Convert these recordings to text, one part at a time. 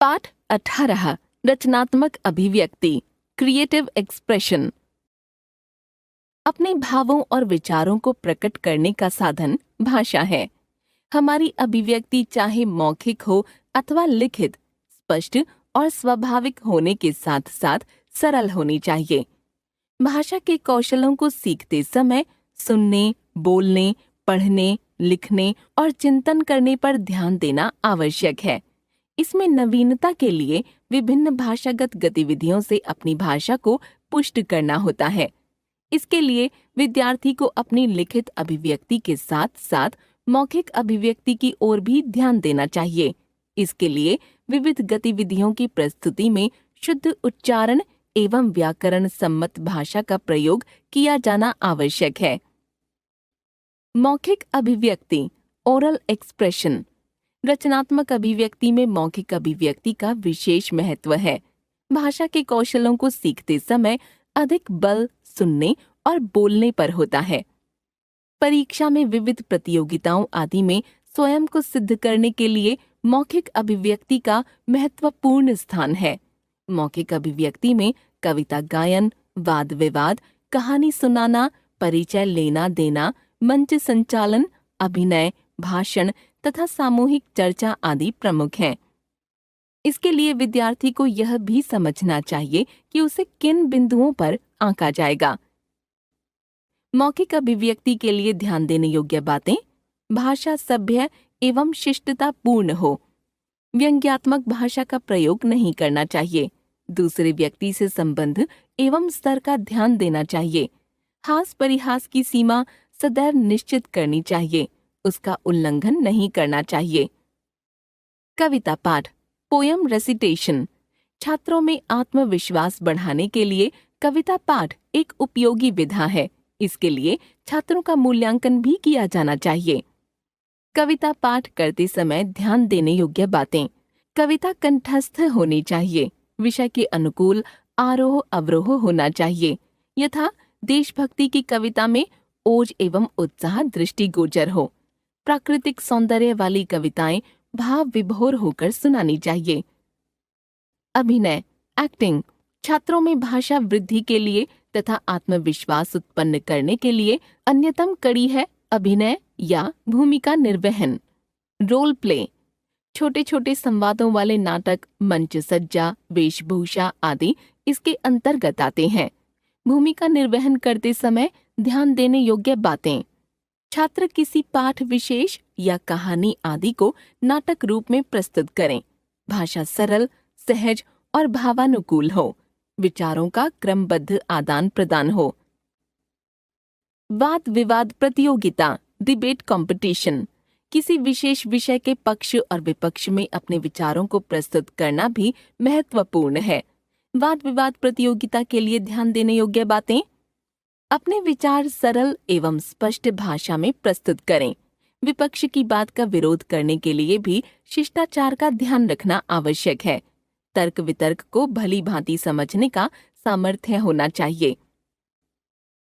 पाठ 18 रचनात्मक अभिव्यक्ति क्रिएटिव एक्सप्रेशन। अपने भावों और विचारों को प्रकट करने का साधन भाषा है। हमारी अभिव्यक्ति चाहे मौखिक हो अथवा लिखित, स्पष्ट और स्वाभाविक होने के साथ साथ सरल होनी चाहिए। भाषा के कौशलों को सीखते समय सुनने, बोलने, पढ़ने, लिखने और चिंतन करने पर ध्यान देना आवश्यक है। इसमें नवीनता के लिए विभिन्न भाषागत गतिविधियों से अपनी भाषा को पुष्ट करना होता है। इसके लिए विद्यार्थी को अपनी लिखित अभिव्यक्ति के साथ साथ मौखिक अभिव्यक्ति की ओर भी ध्यान देना चाहिए। इसके लिए विविध गतिविधियों की प्रस्तुति में शुद्ध उच्चारण एवं व्याकरण सम्मत भाषा का प्रयोग किया जाना आवश्यक है। मौखिक अभिव्यक्ति ओरल एक्सप्रेशन। रचनात्मक अभिव्यक्ति में मौखिक अभिव्यक्ति का विशेष महत्व है। भाषा के कौशलों को सीखते समय अधिक बल सुनने और बोलने पर होता है। परीक्षा में विविध प्रतियोगिताओं आदि में स्वयं को सिद्ध करने के लिए मौखिक अभिव्यक्ति का महत्वपूर्ण स्थान है। मौखिक अभिव्यक्ति में कविता गायन, वाद विवाद, कहानी सुनाना, परिचय लेना देना, मंच संचालन, अभिनय, भाषण तथा सामूहिक चर्चा आदि प्रमुख हैं। इसके लिए विद्यार्थी को यह भी समझना चाहिए कि उसे किन बिंदुओं पर आंका जाएगा। मौखिक अभिव्यक्ति के लिए ध्यान देने योग्य बातें: भाषा सभ्य एवं शिष्टता पूर्ण हो। व्यंग्यात्मक भाषा का प्रयोग नहीं करना चाहिए। दूसरे व्यक्ति से संबंध एवं स्तर का ध्यान देना चाहिए। हास परिहास की सीमा सदैव निश्चित करनी चाहिए, उसका उल्लंघन नहीं करना चाहिए। कविता पाठ पोयम रेसिटेशन। छात्रों में आत्मविश्वास बढ़ाने के लिए कविता पाठ एक उपयोगी विधा है। इसके लिए छात्रों का मूल्यांकन भी किया जाना चाहिए। कविता पाठ करते समय ध्यान देने योग्य बातें: कविता कंठस्थ होनी चाहिए। विषय के अनुकूल आरोह अवरोह होना चाहिए। यथा देशभक्ति की कविता में ओज एवं उत्साह दृष्टिगोचर हो। प्राकृतिक सौंदर्य वाली कविताएं भाव विभोर होकर सुनानी चाहिए। अभिनय एक्टिंग। छात्रों में भाषा वृद्धि के लिए तथा आत्मविश्वास उत्पन्न करने के लिए अन्यतम कड़ी है अभिनय या भूमिका निर्वहन। Role play. छोटे छोटे संवादों वाले नाटक, मंच सज्जा, वेशभूषा आदि इसके अंतर्गत आते हैं। भूमिका निर्वहन करते समय ध्यान देने योग्य बातें: छात्र किसी पाठ विशेष या कहानी आदि को नाटक रूप में प्रस्तुत करें। भाषा सरल, सहज और भावानुकूल हो। विचारों का क्रमबद्ध आदान प्रदान हो। वाद विवाद प्रतियोगिता डिबेट कंपटीशन। किसी विशेष विषय के पक्ष और विपक्ष में अपने विचारों को प्रस्तुत करना भी महत्वपूर्ण है। वाद विवाद प्रतियोगिता के लिए ध्यान देने योग्य बातें: अपने विचार सरल एवं स्पष्ट भाषा में प्रस्तुत करें। विपक्ष की बात का विरोध करने के लिए भी शिष्टाचार का ध्यान रखना आवश्यक है। तर्क वितर्क को भली भांति समझने का सामर्थ्य होना चाहिए।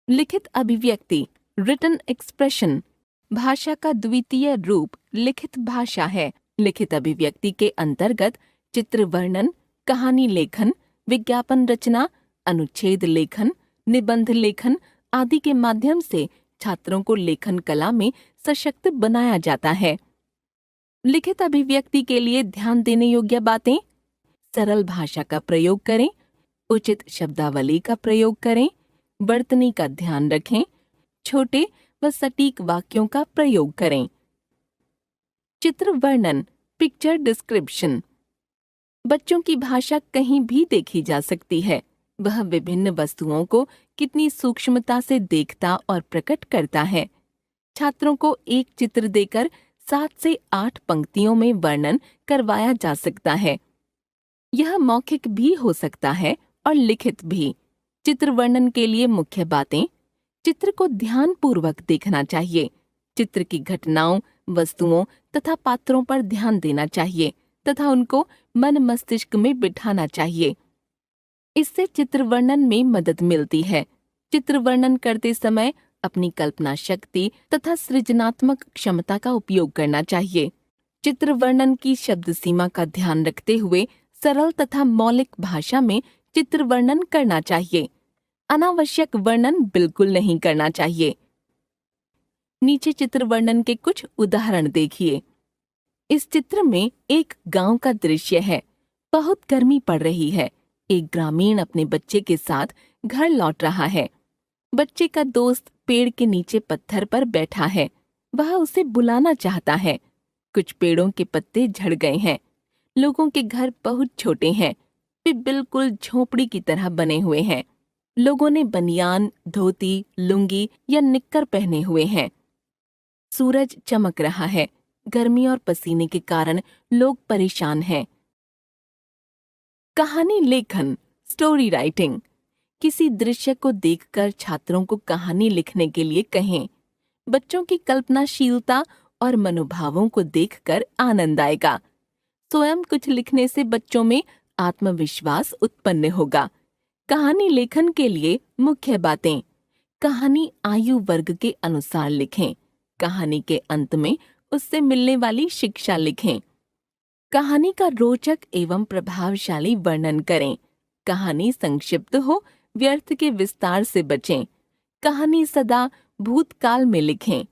लिखित अभिव्यक्ति रिटन एक्सप्रेशन। भाषा का द्वितीय रूप लिखित भाषा है। लिखित अभिव्यक्ति के अंतर्गत चित्र वर्णन, कहानी लेखन, विज्ञापन रचना, अनुच्छेद लेखन, निबंध लेखन आदि के माध्यम से छात्रों को लेखन कला में सशक्त बनाया जाता है। लिखित अभिव्यक्ति के लिए ध्यान देने योग्य बातें: सरल भाषा का प्रयोग करें, उचित शब्दावली का प्रयोग करें, वर्तनी का ध्यान रखें, छोटे व सटीक वाक्यों का प्रयोग करें। चित्र वर्णन पिक्चर डिस्क्रिप्शन। बच्चों की भाषा कहीं भी देखी जा सकती है। वह विभिन्न वस्तुओं को कितनी सूक्ष्मता से देखता और प्रकट करता है। छात्रों को एक चित्र देकर 7 से 8 पंक्तियों में वर्णन करवाया जा सकता है। यह मौखिक भी हो सकता है और लिखित भी। चित्र वर्णन के लिए मुख्य बातें: चित्र को ध्यानपूर्वक देखना चाहिए। चित्र की घटनाओं, वस्तुओं तथा पात्रों पर ध्यान देना चाहिए तथा उनको मन मस्तिष्क में बिठाना चाहिए। इससे चित्र वर्णन में मदद मिलती है। चित्र वर्णन करते समय अपनी कल्पना शक्ति तथा सृजनात्मक क्षमता का उपयोग करना चाहिए। चित्र वर्णन की शब्द सीमा का ध्यान रखते हुए सरल तथा मौलिक भाषा में चित्र वर्णन करना चाहिए। अनावश्यक वर्णन बिल्कुल नहीं करना चाहिए। नीचे चित्र वर्णन के कुछ उदाहरण देखिए। इस चित्र में एक गांव का दृश्य है। बहुत गर्मी पड़ रही है। एक ग्रामीण अपने बच्चे के साथ घर लौट रहा है। बच्चे का दोस्त पेड़ के नीचे पत्थर पर बैठा है। वह उसे बुलाना चाहता है। कुछ पेड़ों के पत्ते झड़ गए हैं। लोगों के घर बहुत छोटे हैं। वे बिल्कुल झोपड़ी की तरह बने हुए हैं। लोगों ने बनियान, धोती, लुंगी या निक्कर पहने हुए हैं। सूरज चमक रहा है। गर्मी और पसीने के कारण लोग परेशान हैं। कहानी लेखन, स्टोरी राइटिंग। किसी दृश्य को देखकर छात्रों को कहानी लिखने के लिए कहें। बच्चों की कल्पनाशीलता और मनोभावों को देखकर आनंद आएगा। स्वयं कुछ लिखने से बच्चों में आत्मविश्वास उत्पन्न होगा। कहानी लेखन के लिए मुख्य बातें। कहानी आयु वर्ग के अनुसार लिखें। कहानी के अंत में उससे मिलने वाली शिक्षा लिखें। कहानी का रोचक एवं प्रभावशाली वर्णन करें। कहानी संक्षिप्त हो, व्यर्थ के विस्तार से बचें। कहानी सदा भूतकाल में लिखें।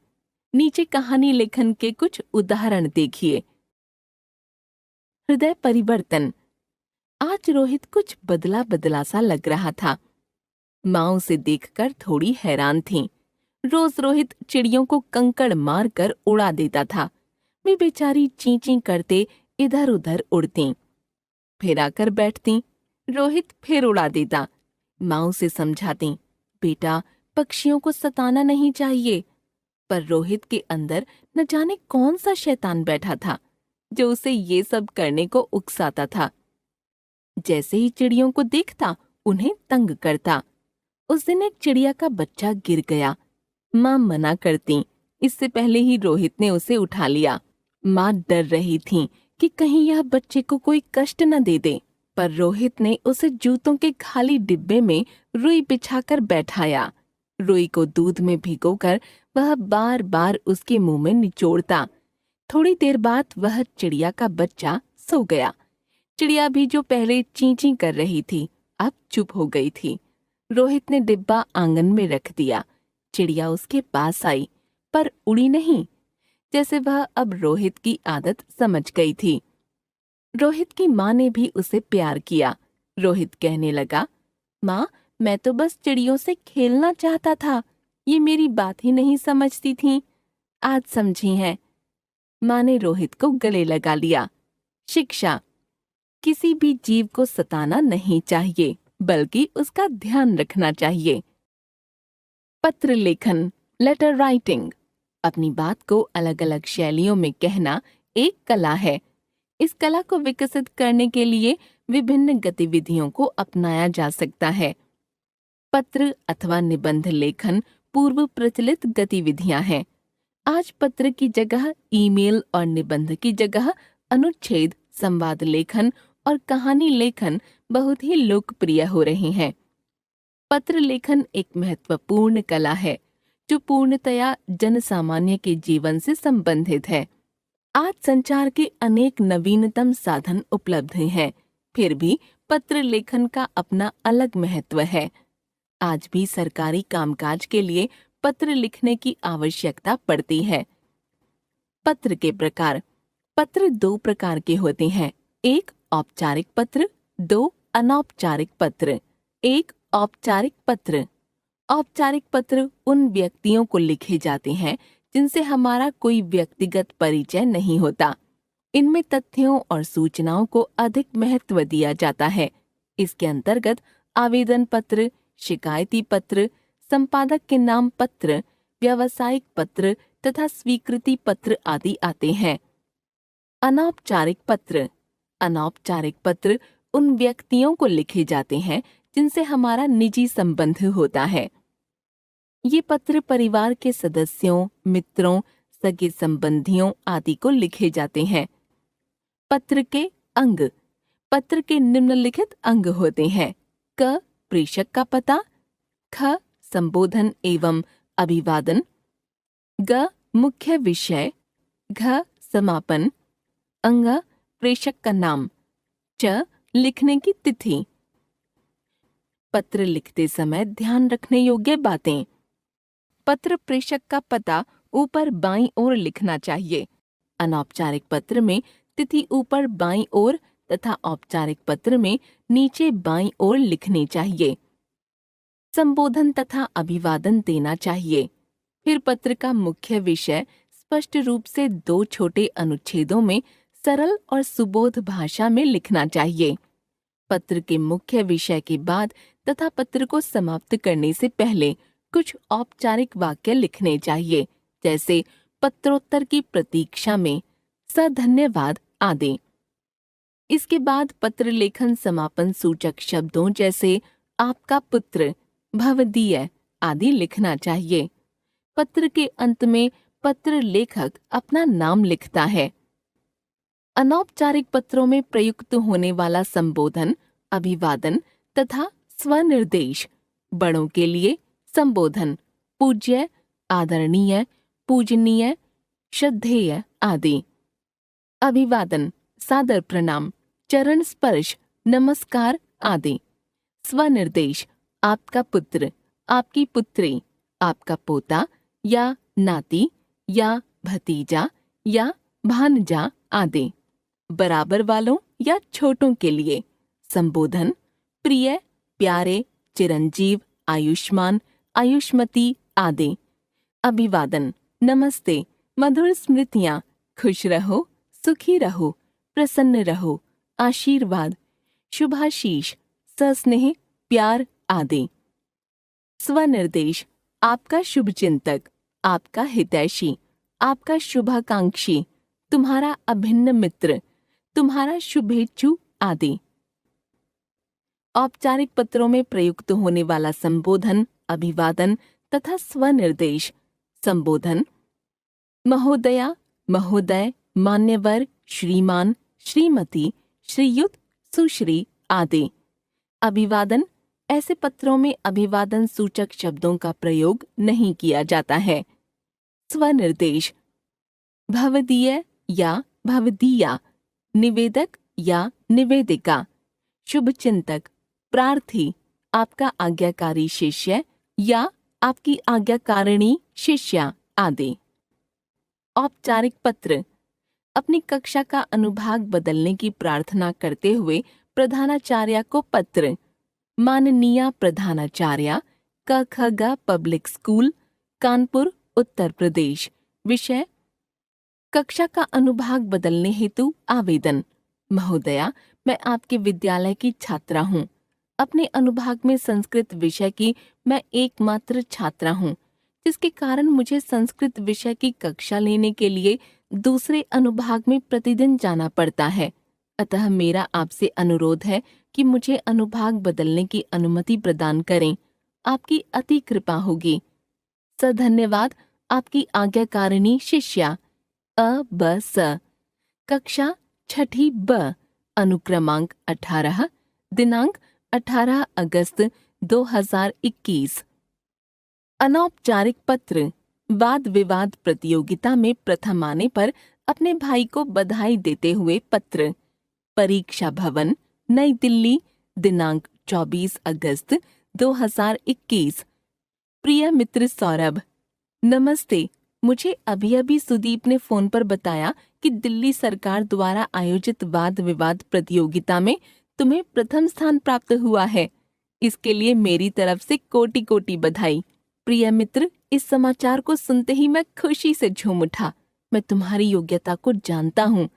नीचे कहानी लेखन के कुछ उदाहरण देखिए। हृदय परिवर्तन। आज रोहित कुछ बदला बदला सा लग रहा था। माँ उसे देखकर थोड़ी हैरान थी। रोज रोहित चिड़ियों को कंकड़ मारकर उड़ा देता था। वे बेचारी चीं चीं करते इधर उधर उड़ती, फिर आकर बैठती। रोहित फिर उड़ा देता। माँ उसे समझाती, बेटा पक्षियों को सताना नहीं चाहिए। पर रोहित के अंदर न जाने कौन सा शैतान बैठा था जो उसे ये सब करने को उकसाता था। जैसे ही चिड़ियों को देखता उन्हें तंग करता। उस दिन एक चिड़िया का बच्चा गिर गया। माँ मना करती, इससे पहले ही रोहित ने उसे उठा लिया। माँ डर रही थी कि कहीं यह बच्चे को कोई कष्ट न दे दे, पर रोहित ने उसे जूतों के खाली डिब्बे में रुई बिछाकर बैठाया। रुई को दूध में भिगोकर वह बार बार उसके मुंह में निचोड़ता। थोड़ी देर बाद वह चिड़िया का बच्चा सो गया। चिड़िया भी जो पहले चीं चीं कर रही थी अब चुप हो गई थी। रोहित ने डिब्बा आंगन में रख दिया। चिड़िया उसके पास आई, पर उड़ी नहीं, जैसे वह अब रोहित की आदत समझ गई थी। रोहित की माँ ने भी उसे प्यार किया। रोहित कहने लगा, माँ मैं तो बस चिड़ियों से खेलना चाहता था, ये मेरी बात ही नहीं समझती थीं। आज समझी हैं। माँ ने रोहित को गले लगा लिया। शिक्षा। किसी भी जीव को सताना नहीं चाहिए, बल्कि उसका ध्यान रखना चाहिए। पत्र लेखन, लेटर राइटिंग। अपनी बात को अलग अलग शैलियों में कहना एक कला है। इस कला को विकसित करने के लिए विभिन्न गतिविधियों को अपनाया जा सकता है। पत्र अथवा निबंध लेखन पूर्व प्रचलित गतिविधियां हैं। आज पत्र की जगह ईमेल और निबंध की जगह अनुच्छेद, संवाद लेखन और कहानी लेखन बहुत ही लोकप्रिय हो रहे हैं। पत्र लेखन एक महत्वपूर्ण कला है जो पूर्णतया जनसामान्य के जीवन से संबंधित है। आज संचार के अनेक नवीनतम साधन उपलब्ध हैं, फिर भी पत्र लेखन का अपना अलग महत्व है। आज भी सरकारी कामकाज के लिए पत्र लिखने की आवश्यकता पड़ती है। पत्र के प्रकार। पत्र दो प्रकार के होते हैं, एक औपचारिक पत्र, दो अनौपचारिक पत्र। एक औपचारिक पत्र। औपचारिक पत्र उन व्यक्तियों को लिखे जाते हैं जिनसे हमारा कोई व्यक्तिगत परिचय नहीं होता। इनमें तथ्यों और सूचनाओं को अधिक महत्व दिया जाता है। इसके अंतर्गत आवेदन पत्र, शिकायती पत्र, संपादक के नाम पत्र, व्यावसायिक पत्र तथा स्वीकृति पत्र आदि आते हैं। अनौपचारिक पत्र। अनौपचारिक पत्र उन व्यक्तियों को लिखे जाते हैं जिनसे हमारा निजी संबंध होता है। ये पत्र परिवार के सदस्यों, मित्रों, सगे संबंधियों आदि को लिखे जाते हैं। पत्र के अंग। पत्र के निम्नलिखित अंग होते हैं: क, प्रेषक का पता; ख, संबोधन एवं अभिवादन; ग, मुख्य विषय; घ, समापन; अंग प्रेषक का नाम, च लिखने की तिथि। पत्र लिखते समय ध्यान रखने योग्य बातें। पत्र प्रेषक का पता ऊपर बाईं ओर लिखना चाहिए। अनौपचारिक पत्र में तिथि ऊपर बाईं ओर तथा औपचारिक पत्र में नीचे बाईं ओर लिखनी चाहिए। संबोधन तथा अभिवादन देना चाहिए। फिर पत्र का मुख्य विषय स्पष्ट रूप से 2 छोटे अनुच्छेदों में सरल और सुबोध भाषा में लिखना चाहिए। पत्र के मुख्य विषय के बाद तथा पत्र को समाप्त करने से पहले कुछ औपचारिक वाक्य लिखने चाहिए, जैसे पत्रोत्तर की प्रतीक्षा में, धन्यवाद आदि। इसके बाद पत्र लेखन समापन सूचक शब्दों जैसे आपका पुत्र, भवदीय आदि लिखना चाहिए। पत्र के अंत में पत्र लेखक अपना नाम लिखता है। अनौपचारिक पत्रों में प्रयुक्त होने वाला संबोधन, अभिवादन तथा स्वनिर्देश। बड़ों के लिए संबोधन पूज्य, आदरणीय, पूजनीय, श्रद्धेय आदि। अभिवादन सादर प्रणाम, चरण स्पर्श, नमस्कार आदि। स्वनिर्देश आपका पुत्र, आपकी पुत्री, आपका पोता या नाती या भतीजा या भांजा आदि। बराबर वालों या छोटों के लिए संबोधन प्रिय, प्यारे, चिरंजीव, आयुष्मान, आयुष्मती आदि। अभिवादन नमस्ते, मधुर स्मृतियाँ, खुश रहो, सुखी रहो, प्रसन्न रहो, आशीर्वाद, शुभाशीष, सस्नेह, प्यार आदि। स्वनिर्देश आपका शुभचिंतक, आपका हितैषी, आपका शुभाकांक्षी, तुम्हारा अभिन्न मित्र, तुम्हारा शुभेच्छु आदि। औपचारिक पत्रों में प्रयुक्त होने वाला संबोधन, अभिवादन तथा स्वनिर्देश। संबोधन महोदया, महोदय, मान्यवर, श्रीमान, श्रीमती, श्रीयुत, सुश्री आदि। अभिवादन ऐसे पत्रों में अभिवादन सूचक शब्दों का प्रयोग नहीं किया जाता है। स्वनिर्देश भवदीय या भवदीया, निवेदक या निवेदिका, शुभचिंतक, प्रार्थी, आपका आज्ञाकारी शिष्य या आपकी आज्ञाकारिणी शिष्या आदि। औपचारिक पत्र अपनी कक्षा का अनुभाग बदलने की प्रार्थना करते हुए प्रधानाचार्य को पत्र। माननीय प्रधानाचार्य, क.ख.ग. Public school, Kanpur, Uttar Pradesh. विषय कक्षा का अनुभाग बदलने हेतु आवेदन। महोदया, मैं आपके विद्यालय की छात्रा हूँ। अपने अनुभाग में संस्कृत विषय की मैं एकमात्र छात्रा हूँ, जिसके कारण मुझे संस्कृत विषय की कक्षा लेने के लिए दूसरे अनुभाग में प्रतिदिन जाना पड़ता है। अतः मेरा आपसे अनुरोध है कि मुझे अनुभाग बदलने की अनुमति प्रदान करें। आपकी अति कृपा होगी। धन्यवाद, आपकी आज्ञाकारिणी शिष्या। ब.स. कक्षा 6ठी ब, अनुक्रमांक 18, दिनांक 18 अगस्त 2021। अनौपचारिक पत्र वाद विवाद प्रतियोगिता में प्रथम आने पर अपने भाई को बधाई देते हुए पत्र। परीक्षा भवन, नई दिल्ली, दिनांक 24 अगस्त 2021। प्रिय मित्र सौरभ, नमस्ते। मुझे अभी अभी सुदीप ने फोन पर बताया कि दिल्ली सरकार द्वारा आयोजित वाद विवाद प्रतियोगिता में तुम्हें प्रथम स्थान प्राप्त हुआ है। इसके लिए मेरी तरफ से कोटि कोटि बधाई। प्रिय मित्र, इस समाचार को सुनते ही मैं खुशी से झूम उठा। मैं तुम्हारी योग्यता को जानता हूँ।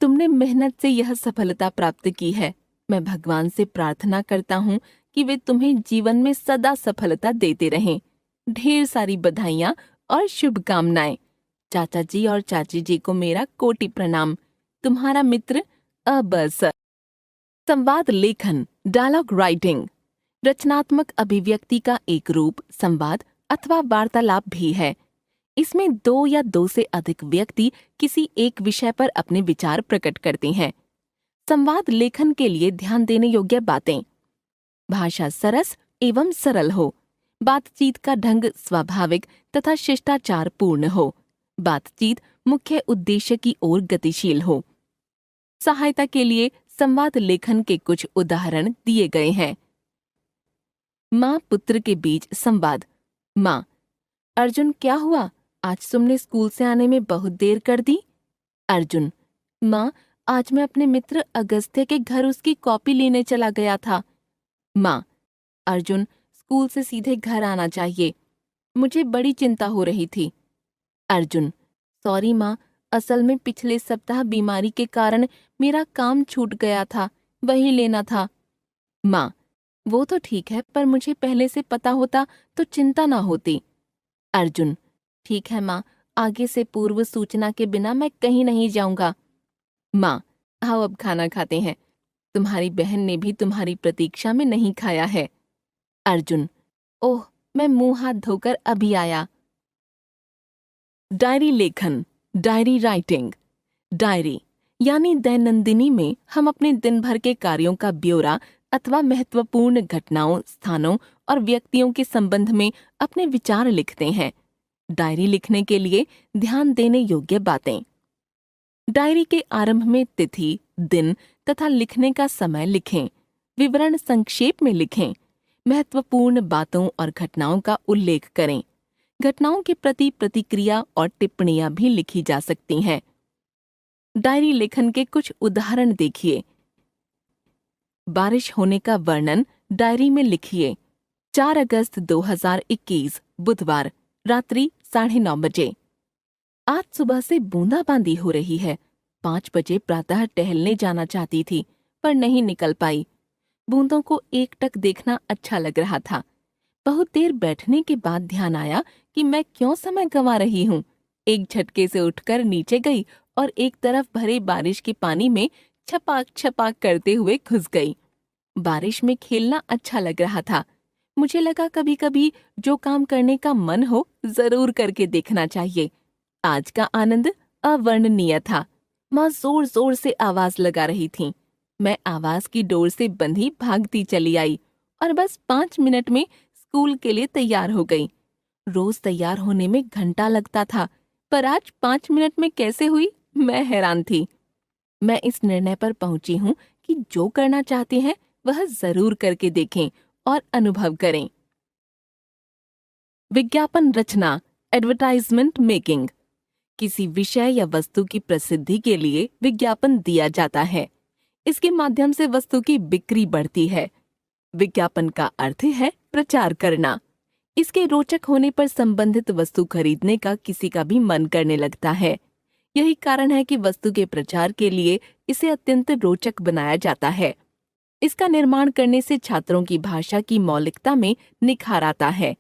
तुमने मेहनत से यह सफलता प्राप्त की है। मैं भगवान से प्रार्थना करता हूँ कि वे तुम्हें जीवन में सदा सफलता देते रहें। ढेर सारी बधाइयाँ और शुभकामनाएं। चाचा जी और चाची जी को मेरा कोटि प्रणाम। तुम्हारा मित्र अ.ब.स. संवाद लेखन, डायलॉग राइटिंग रचनात्मक अभिव्यक्ति का एक रूप संवाद अथवा वार्तालाप भी है। इसमें 2 या 2 से अधिक व्यक्ति किसी एक विषय पर अपने विचार प्रकट करते हैं। संवाद लेखन के लिए ध्यान देने योग्य बातें। भाषा सरस एवं सरल हो। बातचीत का ढंग स्वाभाविक तथा शिष्टाचार पूर्ण हो। बातचीत मुख्य उद्देश्य की ओर गतिशील हो। सहायता के लिए संवाद लेखन के कुछ उदाहरण दिए गए हैं। माँ पुत्र के बीच संवाद। माँ, अर्जुन क्या हुआ? आज तुमने स्कूल से आने में बहुत देर कर दी। अर्जुन, माँ, आज मैं अपने मित्र अगस्त्य के घर उसकी कॉपी लेने चला गया था। माँ, अर्जुन, स्कूल से सीधे घर आना चाहिए। मुझे बड़ी चिंता हो रही थी। अर्जुन, सॉरी माँ, असल में पिछले सप्ताह बीमारी के कारण मेरा काम छूट गया था, वही लेना था। माँ, वो तो ठीक है, पर मुझे पहले से पता होता तो चिंता ना होती। अर्जुन, ठीक है माँ, आगे से पूर्व सूचना के बिना मैं कहीं नहीं जाऊंगा। माँ, आओ अब खाना खाते हैं। तुम्हारी बहन ने भी तुम्हारी प्रतीक्षा में नहीं खाया है। अर्जुन, ओह, मैं मुंह हाथ धोकर अभी आया। डायरी लेखन, डायरी राइटिंग। डायरी यानी दैनंदिनी में हम अपने दिन भर के कार्यों का ब्यौरा अथवा महत्वपूर्ण घटनाओं, स्थानों और व्यक्तियों के संबंध में अपने विचार लिखते हैं। डायरी लिखने के लिए ध्यान देने योग्य बातें। डायरी के आरंभ में तिथि, दिन तथा लिखने का समय लिखें। विवरण संक्षेप में लिखें। महत्वपूर्ण बातों और घटनाओं का उल्लेख करें। घटनाओं के प्रति प्रतिक्रिया और टिप्पणियां भी लिखी जा सकती हैं। डायरी लेखन के कुछ उदाहरण देखिए। बारिश होने का वर्णन डायरी में लिखिए। 4 अगस्त 2021 बुधवार, रात्रि 9:30 बजे। आज सुबह से बूंदाबांदी हो रही है। 5 बजे प्रातः टहलने जाना चाहती थी, पर नहीं निकल पाई। बूंदों को एकटक देखना अच्छा लग रहा था। बहुत देर बैठने के बाद ध्यान आया कि मैं क्यों समय गंवा रही हूँ। एक झटके से उठकर नीचे गई और एक तरफ भरे बारिश के पानी में छपाक छपाक करते हुए घुस गई। बारिश में खेलना अच्छा लग रहा था। मुझे लगा कभी कभी जो काम करने का मन हो जरूर करके देखना चाहिए। आज का आनंद अवर्णनीय था। माँ जोर जोर से आवाज लगा रही थीं। मैं आवाज की डोर से बंधी भागती चली आई और बस 5 मिनट में स्कूल के लिए तैयार हो गई। रोज तैयार होने में घंटा लगता था, पर आज 5 मिनट में कैसे हुई, मैं हैरान थी। मैं इस निर्णय पर पहुंची हूँ कि जो करना चाहते हैं वह जरूर करके देखें और अनुभव करें। विज्ञापन रचना, एडवर्टाइजमेंट मेकिंग। किसी विषय या वस्तु की प्रसिद्धि के लिए विज्ञापन दिया जाता है। इसके माध्यम से वस्तु की बिक्री बढ़ती है। विज्ञापन का अर्थ है प्रचार करना। इसके रोचक होने पर संबंधित वस्तु खरीदने का किसी का भी मन करने लगता है। यही कारण है कि वस्तु के प्रचार के लिए इसे अत्यंत रोचक बनाया जाता है। इसका निर्माण करने से छात्रों की भाषा की मौलिकता में निखार आता है।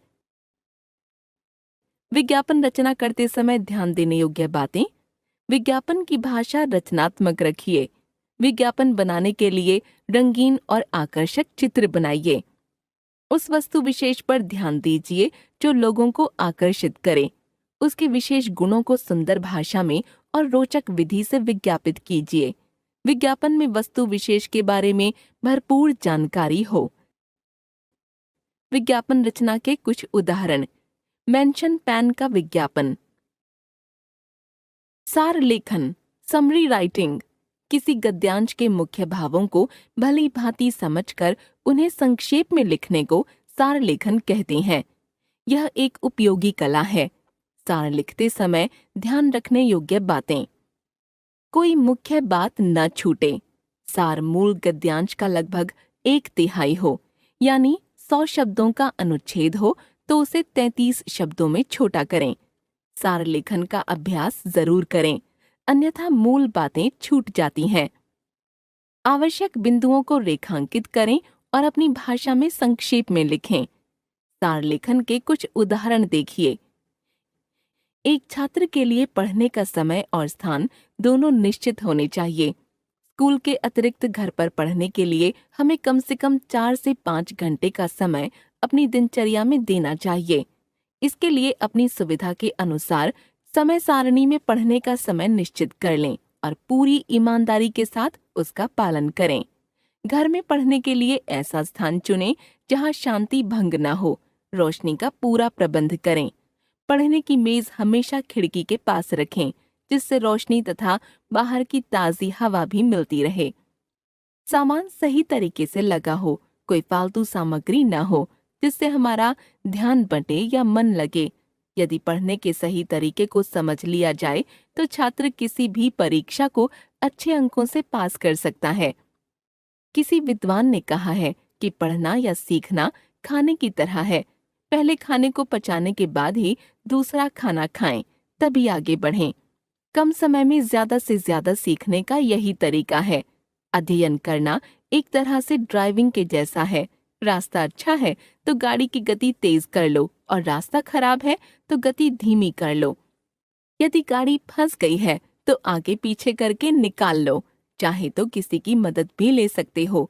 विज्ञापन रचना करते समय ध्यान देने योग्य बातें। विज्ञापन की भाषा रचनात्मक रखिए। विज्ञापन बनाने के लिए रंगीन और आकर्षक चित्र बनाइए। उस वस्तु विशेष पर ध्यान दीजिए जो लोगों को आकर्षित करे। उसके विशेष गुणों को सुंदर भाषा में और रोचक विधि से विज्ञापित कीजिए। विज्ञापन में वस्तु विशेष के बारे में भरपूर जानकारी हो। विज्ञापन रचना के कुछ उदाहरण। मेंशन पैन का विज्ञापन। सार लेखन, समरी राइटिंग। किसी गद्यांश के मुख्य भावों को भली भांति समझकर उन्हें संक्षेप में लिखने को सार लेखन कहते हैं। यह एक उपयोगी कला है। सार लिखते समय ध्यान रखने योग्य बातें। कोई मुख्य बात न छूटे। सार मूल गद्यांश का लगभग 1/3 हो, यानी 100 शब्दों का अनुच्छेद हो तो उसे 33 शब्दों में छोटा करें। सार लेखन का अभ्यास जरूर करें, अन्यथा मूल बातें छूट जाती हैं। आवश्यक बिंदुओं को रेखांकित करें और अपनी भाषा में संक्षेप में लिखें। सार लेखन के कुछ उदाहरण देखिए। एक छात्र के लिए पढ़ने का समय और स्थान दोनों निश्चित होने चाहिए। स्कूल के अतिरिक्त घर पर पढ़ने के लिए हमें कम से कम 4 से 5 घंटे का समय अपनी दिनचर्या में देना चाहिए। इसके लिए अपनी सुविधा के अनुसार समय सारणी में पढ़ने का समय निश्चित कर लें और पूरी ईमानदारी के साथ उसका पालन करें। घर में पढ़ने के लिए ऐसा स्थान चुनें जहां शांति भंग न हो। रोशनी का पूरा प्रबंध करें। पढ़ने की मेज हमेशा खिड़की के पास रखें। जिससे रोशनी तथा बाहर की ताज़ी हवा भी मिलती रहे। सामान सही तरीके से लगा हो, कोई फालतू सामग्री न हो जिससे हमारा ध्यान बंटे या मन लगे। यदि पढ़ने के सही तरीके को समझ लिया जाए तो छात्र किसी भी परीक्षा को अच्छे अंकों से पास कर सकता है। किसी विद्वान ने कहा है कि पढ़ना या सीखना खाने की तरह है। पहले खाने को पचाने के बाद ही दूसरा खाना खाएं, तभी आगे बढ़ें। कम समय में ज्यादा से ज्यादा सीखने का यही तरीका है। अध्ययन करना एक तरह से ड्राइविंग के जैसा है। रास्ता अच्छा है तो गाड़ी की गति तेज कर लो और रास्ता खराब है तो गति धीमी कर लो। यदि गाड़ी फंस गई है तो आगे पीछे करके निकाल लो। चाहे तो किसी की मदद भी ले सकते हो।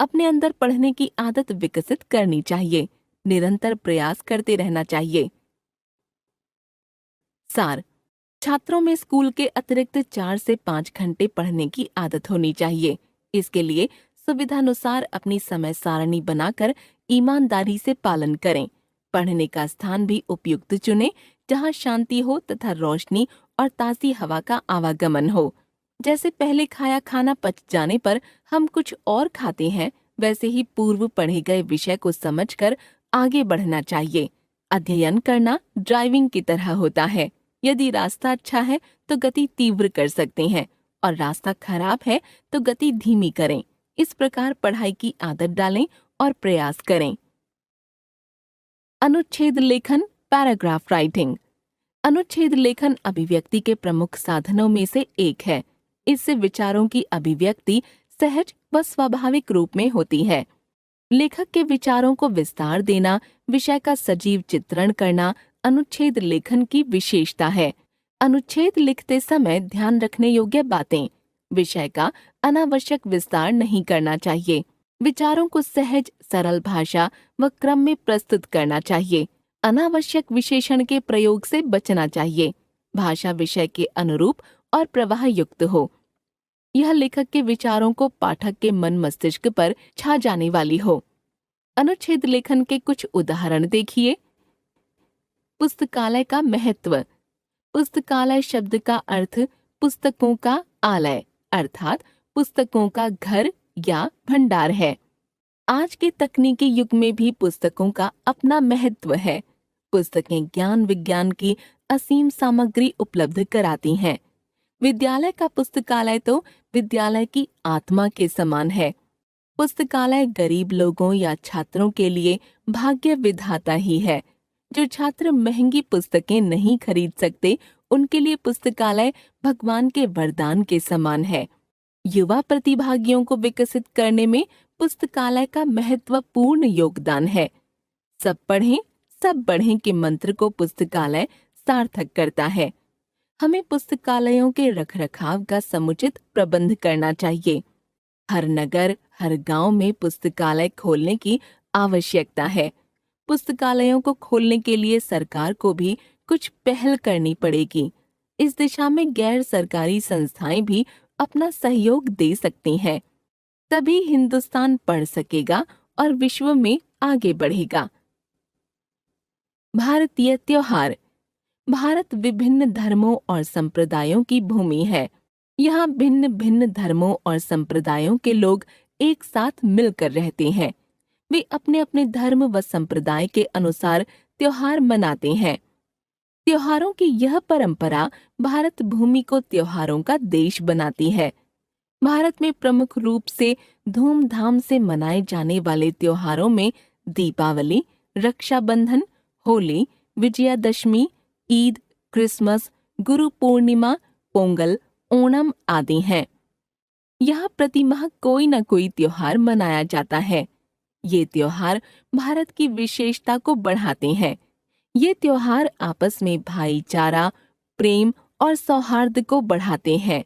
अपने अंदर पढ़ने की आदत विकसित करनी चाहिए। निरंतर प्रयास करते रहना चाहिए। सार: छात्रों में स्कूल के अतिरिक्त 4 से 5 घंटे पढ़ने की आदत होनी चाहिए। इसके लिए सुविधानुसार अपनी समय सारणी बनाकर ईमानदारी से पालन करें। पढ़ने का स्थान भी उपयुक्त चुनें, जहां शांति हो तथा रोशनी और ताज़ी हवा का आवागमन हो। जैसे पहले खाया खाना पच जाने पर हम कुछ और खाते हैं, वैसे ही पूर्व पढ़े गए विषय को समझकर आगे बढ़ना चाहिए। अध्ययन करना ड्राइविंग की तरह होता है। यदि रास्ता अच्छा है तो गति तीव्र कर सकते हैं और रास्ता खराब है तो गति धीमी करें। इस प्रकार पढ़ाई की आदत डालें और प्रयास करें। अनुच्छेद लेखन, पैराग्राफ राइटिंग। अनुच्छेद लेखन अभिव्यक्ति के प्रमुख साधनों में से एक है। इससे विचारों की अभिव्यक्ति सहज व स्वाभाविक रूप में होती है। लेखक के विचारों को विस्तार देना, विषय का सजीव चित्रण करना अनुच्छेद लेखन की विशेषता है। अनुच्छेद लिखते समय ध्यान रखने योग्य बातें: विषय का अनावश्यक विस्तार नहीं करना चाहिए। विचारों को सहज, सरल भाषा व क्रम में प्रस्तुत करना चाहिए। अनावश्यक विशेषण के प्रयोग से बचना चाहिए। भाषा विषय के अनुरूप और प्रवाह युक्त हो। यह लेखक के विचारों को पाठक के मन मस्तिष्क पर छा जाने वाली हो। अनुच्छेद लेखन के कुछ उदाहरण देखिए। पुस्तकालय का महत्व। पुस्तकालय शब्द का अर्थ पुस्तकों का आलय अर्थात पुस्तकों का घर या भंडार है। आज के तकनीकी युग में भी पुस्तकों का अपना महत्व है। पुस्तकें ज्ञान विज्ञान की असीम सामग्री उपलब्ध कराती हैं। विद्यालय का पुस्तकालय तो विद्यालय की आत्मा के समान है। पुस्तकालय गरीब लोगों या छात्रों के लिए भाग्य विधाता ही है। जो छात्र महंगी पुस्तकें नहीं खरीद सकते, उनके लिए पुस्तकालय भगवान के वरदान के समान है। युवा प्रतिभागियों को विकसित करने में पुस्तकालय का महत्वपूर्ण योगदान है। सब पढ़ें, सब बढ़ें के मंत्र को पुस्तकालय सार्थक करता है। हमें पुस्तकालयों के रखरखाव का समुचित प्रबंध करना चाहिए। हर नगर, हर गांव में पुस्तकालय खोलने की आवश्यकता है। पुस्तकालयों को खोलने के लिए सरकार को भी कुछ पहल करनी पड़ेगी। इस दिशा में गैर सरकारी संस्थाएं भी अपना सहयोग दे सकती हैं। तभी हिंदुस्तान पढ़ सकेगा और विश्व में आगे बढ़ेगा। भारतीय त्योहार। भारत विभिन्न धर्मों और संप्रदायों की भूमि है। यहाँ भिन्न भिन्न धर्मों और संप्रदायों के लोग एक साथ मिलकर रहते हैं। वे अपने अपने धर्म व संप्रदाय के अनुसार त्योहार मनाते हैं। त्योहारों की यह परंपरा भारत भूमि को त्योहारों का देश बनाती है। भारत में प्रमुख रूप से धूमधाम से मनाए जाने वाले त्योहारों में दीपावली, रक्षाबंधन, होली, विजयादशमी, ईद, क्रिसमस, गुरु पूर्णिमा, पोंगल, ओणम आदि हैं। यहाँ प्रतिमाह कोई न कोई त्योहार मनाया जाता है। ये त्योहार भारत की विशेषता को बढ़ाते हैं। ये त्योहार आपस में भाईचारा, प्रेम और सौहार्द को बढ़ाते हैं।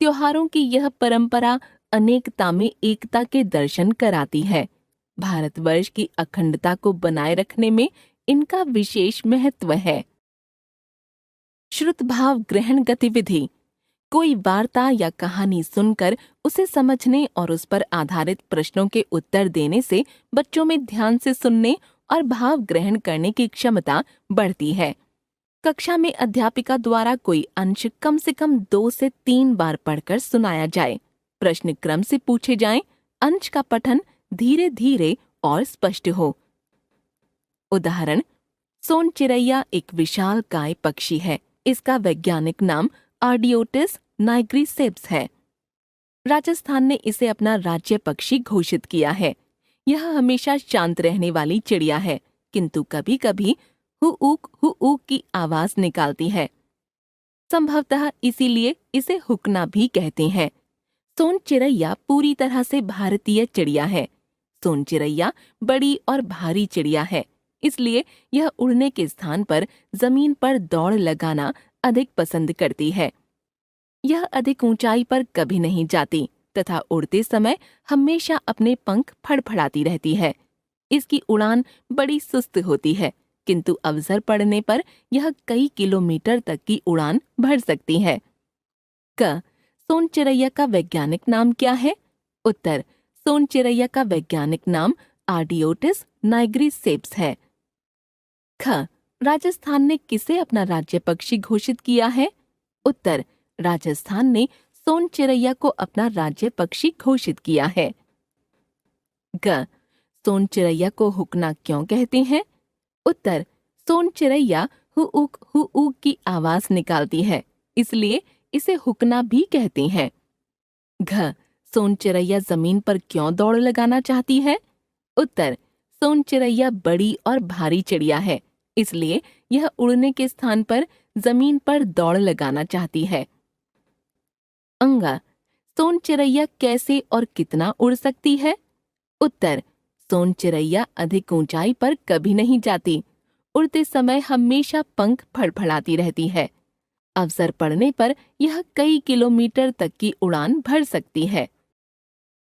त्योहारों की यह परंपरा अनेकता में एकता के दर्शन कराती है। भारतवर्ष की अखंडता को बनाए रखने में इनका विशेष महत्व है। श्रुत भाव ग्रहण गतिविधि। कोई वार्ता या कहानी सुनकर उसे समझने और उस पर आधारित प्रश्नों के उत्तर देने से बच्चों में ध्यान से सुनने और भाव ग्रहण करने की क्षमता बढ़ती है। कक्षा में अध्यापिका द्वारा कोई अंश कम से कम 2 से 3 बार पढ़कर सुनाया जाए। प्रश्न क्रम से पूछे जाएं। अंश का पठन धीरे धीरे और स्पष्ट हो। उदाहरण, सोन चिरैया एक विशालकाय पक्षी है। इसका वैज्ञानिक नाम आर्डियोटिस नाइग्रिसेप्स है। राजस्थान ने इसे अपना राज्य पक्षी घोषित किया है। यह हमेशा शांत रहने वाली चिड़िया है, किंतु कभी कभी हु ऊक की आवाज निकालती है। संभवतः इसीलिए इसे हुकना भी कहते हैं। सोन चिरैया पूरी तरह से भारतीय चिड़िया है। सोन चिरैया बड़ी और भारी चिड़िया है, इसलिए यह उड़ने के स्थान पर जमीन पर दौड़ लगाना अधिक पसंद करती है। यह अधिक ऊंचाई पर कभी नहीं जाती तथा उड़ते समय हमेशा अपने पंख फड़फड़ाती रहती है। इसकी उड़ान बड़ी सुस्त होती है, किंतु अवसर पड़ने पर यह कई किलोमीटर तक की उड़ान भर सकती है। क. सोन चिरैया का वैज्ञानिक नाम क्या है? उत्तर, सोन चिरैया का वैज्ञानिक नाम आर्डियोटिस नाइग्रिसेप्स है। ख. राजस्थान ने किसे अपना राज्य पक्षी घोषित किया है? उत्तर, राजस्थान ने सोन चिरैया को अपना राज्य पक्षी घोषित किया है। ग. सोन चिरैया को हुकना क्यों कहते हैं? उत्तर, सोन चिरैया हु ऊक की आवाज निकालती है, इसलिए इसे हुकना भी कहते हैं। घ. सोन चिरैया जमीन पर क्यों दौड़ लगाना चाहती है? उत्तर, सोन चिरैया बड़ी और भारी चिड़िया है, इसलिए यह उड़ने के स्थान पर जमीन पर दौड़ लगाना चाहती है। अंगा. सोन चिरैया कैसे और कितना उड़ सकती है? उत्तर, सोन चिरैया अधिक ऊंचाई पर कभी नहीं जाती। उड़ते समय हमेशा पंख फड़फड़ाती रहती है। अवसर पड़ने पर यह कई किलोमीटर तक की उड़ान भर सकती है।